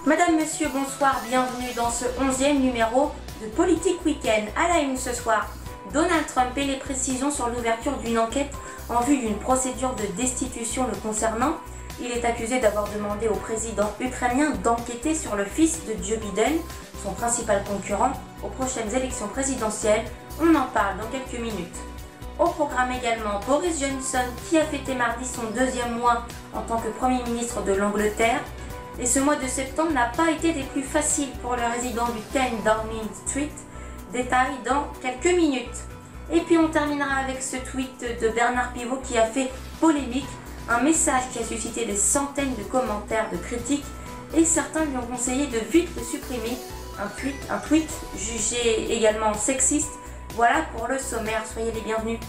Madame, Monsieur, bonsoir, bienvenue dans ce 11e numéro de Politique Week-end. À la une ce soir, Donald Trump et les précisions sur l'ouverture d'une enquête en vue d'une procédure de destitution le concernant. Il est accusé d'avoir demandé au président ukrainien d'enquêter sur le fils de Joe Biden, son principal concurrent, aux prochaines élections présidentielles. On en parle dans quelques minutes. Au programme également, Boris Johnson qui a fêté mardi son 2e mois en tant que Premier ministre de l'Angleterre. Et ce mois de septembre n'a pas été des plus faciles pour le résident du 10 Downing Street. Détail dans quelques minutes. Et puis on terminera avec ce tweet de Bernard Pivot qui a fait polémique. Un message qui a suscité des centaines de commentaires, de critiques. Et certains lui ont conseillé de vite le supprimer. Un tweet jugé également sexiste. Voilà pour le sommaire, soyez les bienvenus.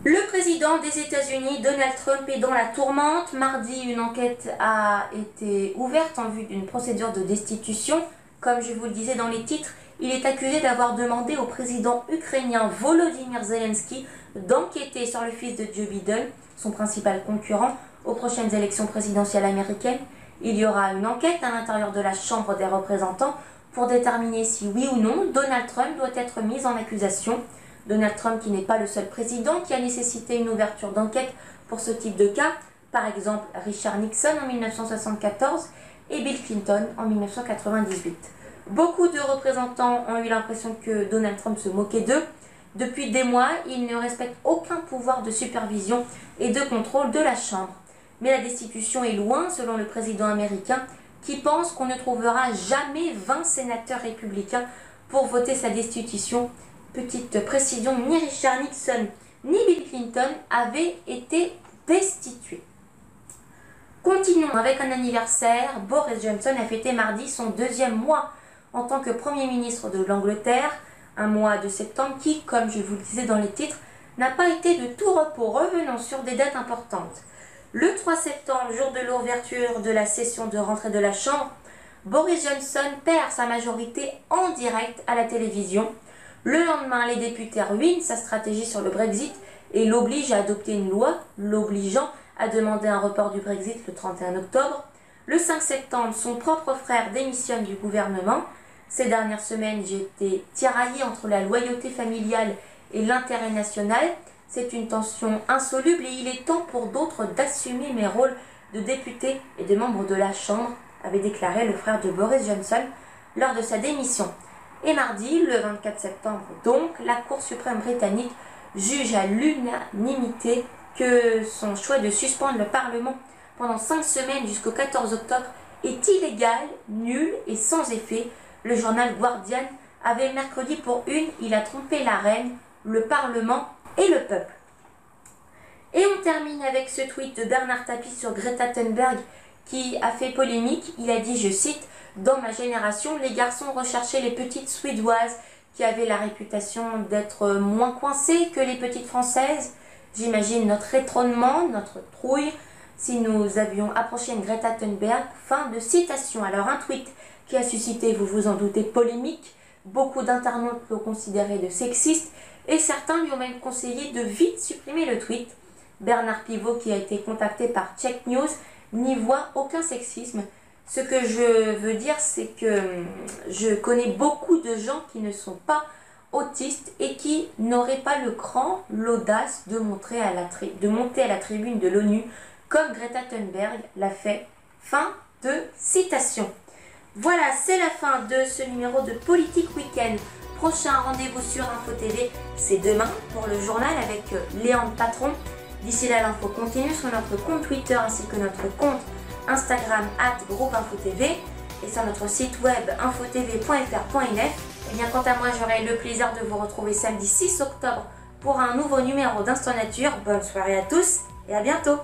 Le président des États-Unis, Donald Trump, est dans la tourmente. Mardi, une enquête a été ouverte en vue d'une procédure de destitution. Comme je vous le disais dans les titres, il est accusé d'avoir demandé au président ukrainien Volodymyr Zelensky d'enquêter sur le fils de Joe Biden, son principal concurrent, aux prochaines élections présidentielles américaines. Il y aura une enquête à l'intérieur de la Chambre des représentants pour déterminer si oui ou non Donald Trump doit être mis en accusation. Donald Trump qui n'est pas le seul président qui a nécessité une ouverture d'enquête pour ce type de cas, par exemple Richard Nixon en 1974 et Bill Clinton en 1998. Beaucoup de représentants ont eu l'impression que Donald Trump se moquait d'eux. Depuis des mois, il ne respecte aucun pouvoir de supervision et de contrôle de la Chambre. Mais la destitution est loin, selon le président américain, qui pense qu'on ne trouvera jamais 20 sénateurs républicains pour voter sa destitution. Petite précision, ni Richard Nixon ni Bill Clinton avaient été destitués. Continuons avec un anniversaire. Boris Johnson a fêté mardi son 2e mois en tant que Premier ministre de l'Angleterre. Un mois de septembre qui, comme je vous le disais dans les titres, n'a pas été de tout repos. Revenons sur des dates importantes. Le 3 septembre, jour de l'ouverture de la session de rentrée de la Chambre, Boris Johnson perd sa majorité en direct à la télévision. Le lendemain, les députés ruinent sa stratégie sur le Brexit et l'obligent à adopter une loi l'obligeant à demander un report du Brexit le 31 octobre. Le 5 septembre, son propre frère démissionne du gouvernement. Ces dernières semaines, j'ai été tiraillée entre la loyauté familiale et l'intérêt national. C'est une tension insoluble et il est temps pour d'autres d'assumer mes rôles de député et de membre de la Chambre, avait déclaré le frère de Boris Johnson lors de sa démission. Et mardi, le 24 septembre donc, la Cour suprême britannique juge à l'unanimité que son choix de suspendre le Parlement pendant 5 semaines jusqu'au 14 octobre est illégal, nul et sans effet. Le journal Guardian avait mercredi pour une, il a trompé la reine, le Parlement et le peuple. Et on termine avec ce tweet de Bernard Tapie sur Greta Thunberg qui a fait polémique. Il a dit, je cite, « Dans ma génération, les garçons recherchaient les petites suédoises qui avaient la réputation d'être moins coincées que les petites françaises. J'imagine notre étonnement, notre trouille, si nous avions approché une Greta Thunberg. » Fin de citation. Alors un tweet qui a suscité, vous vous en doutez, polémique. Beaucoup d'internautes l'ont considéré de sexiste et certains lui ont même conseillé de vite supprimer le tweet. Bernard Pivot, qui a été contacté par Check News, n'y voit aucun sexisme. Ce que je veux dire, c'est que je connais beaucoup de gens qui ne sont pas autistes et qui n'auraient pas le cran, l'audace de monter à la tribune de l'ONU comme Greta Thunberg l'a fait. Fin de citation. Voilà, c'est la fin de ce numéro de Politique Week-end. Prochain rendez-vous sur Info TV, c'est demain pour le journal avec Léandre Patron. D'ici là, l'info continue sur notre compte Twitter ainsi que notre compte Instagram @groupeinfotv et sur notre site web infotv.fr.nf. Et bien quant à moi, j'aurai le plaisir de vous retrouver samedi 6 octobre pour un nouveau numéro d'Instant Nature. Bonne soirée à tous et à bientôt.